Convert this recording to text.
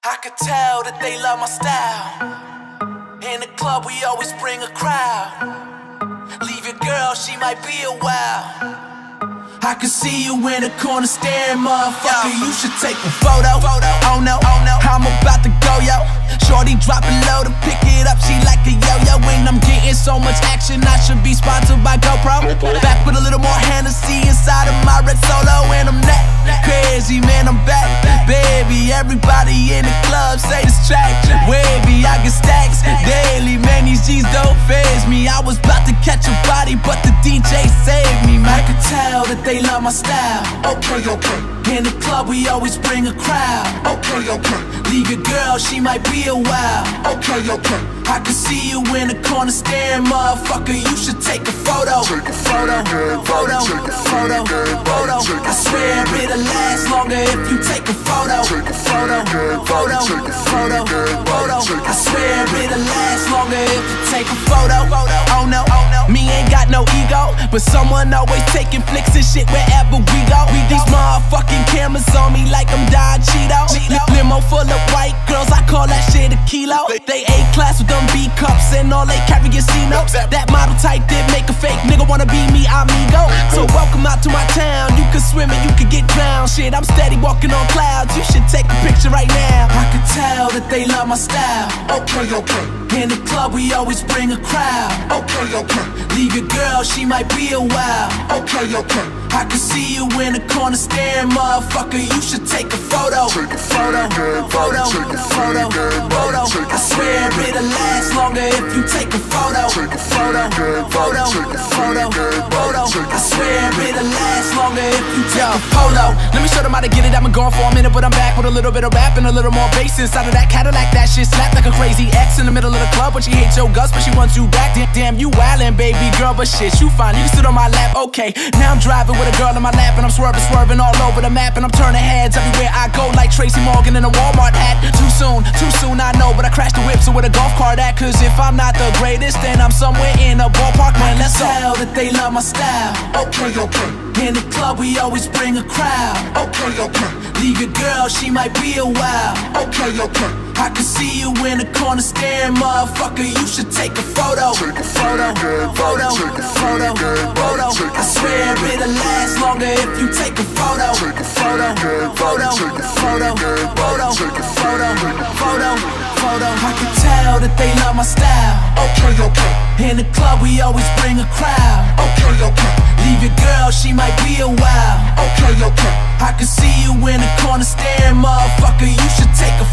I could tell that they love my style. In the club we always bring a crowd. Leave your girl, she might be a while. I can see you in the corner staring, motherfucker, you should take a photo. Oh no, I'm about to go, yo. Shorty dropping low to pick it up, she like a yo-yo. When I'm getting so much action, I should be sponsored by GoPro. Back with a little more Hennessy inside of my red Solo. And I'm that crazy, man, I'm back. Baby, everybody in the club say this track wavy, I get stacks daily, man, these G's don't faze me. I was about to catch a body, but the DJ saved me, man. I could tell that they love my style. Okay. In the club we always bring a crowd. Okay. Leave your girl, she might be a while. Okay. I can see you in the corner staring, motherfucker, you should take a photo. Photo. I swear it'll last longer if you take a photo. Photo. I swear it'll last longer if you take a photo. Oh no, me ain't got no ego, but someone always taking flicks and shit wherever we go. These motherfucking cameras on me like I'm Don Cheeto. Limo full of white girls, I call that shit a kilo. They A-class with them B-cups and all they carry is C-notes. That model type did make a fake nigga wanna be me, amigo. So welcome out to my town, you can swim and you can get drowned. Shit, I'm steady walking on clouds, you should take a picture right now. I can tell that they love my style. Okay. In the club we always bring a crowd. Okay. Leave your girl, she might be a while. Okay. I can see you in the corner staring, motherfucker, you should take a photo. Photo. I swear it'll last longer if you take a photo. Photo. I swear it'll last longer if you take a photo. Let me show them how to get it, I've been gone for a minute, but I'm back with a little bit of rap and a little more bass inside of that Cadillac. That shit slapped like a crazy ex in the middle of the club, but she hates your guts, but she wants you back. Damn, you wildin', baby girl, but shit, you fine, you can sit on my lap, okay. Now I'm driving with a girl in my lap, and I'm swerving all over the map, and I'm turning heads everywhere I go like Tracy Morgan in a Walmart hat. Too soon, I know, but I crashed the whip, so with a golf cart at. Cause if I'm not the greatest, then I'm somewhere in a ballpark, man, let's tell that they love my style. Okay. In the club we always bring a crowd. Okay. Leave your girl, she might be a while. Okay. I can see you in the corner staring, motherfucker, you should take a photo. Photo. I swear it'll last longer if you take a photo. Photo. I can tell that they love my style. Okay. In the club we always bring a crowd. Okay. Leave your girl, she might be a while. Okay. I can see you in the corner staring, motherfucker, you should take a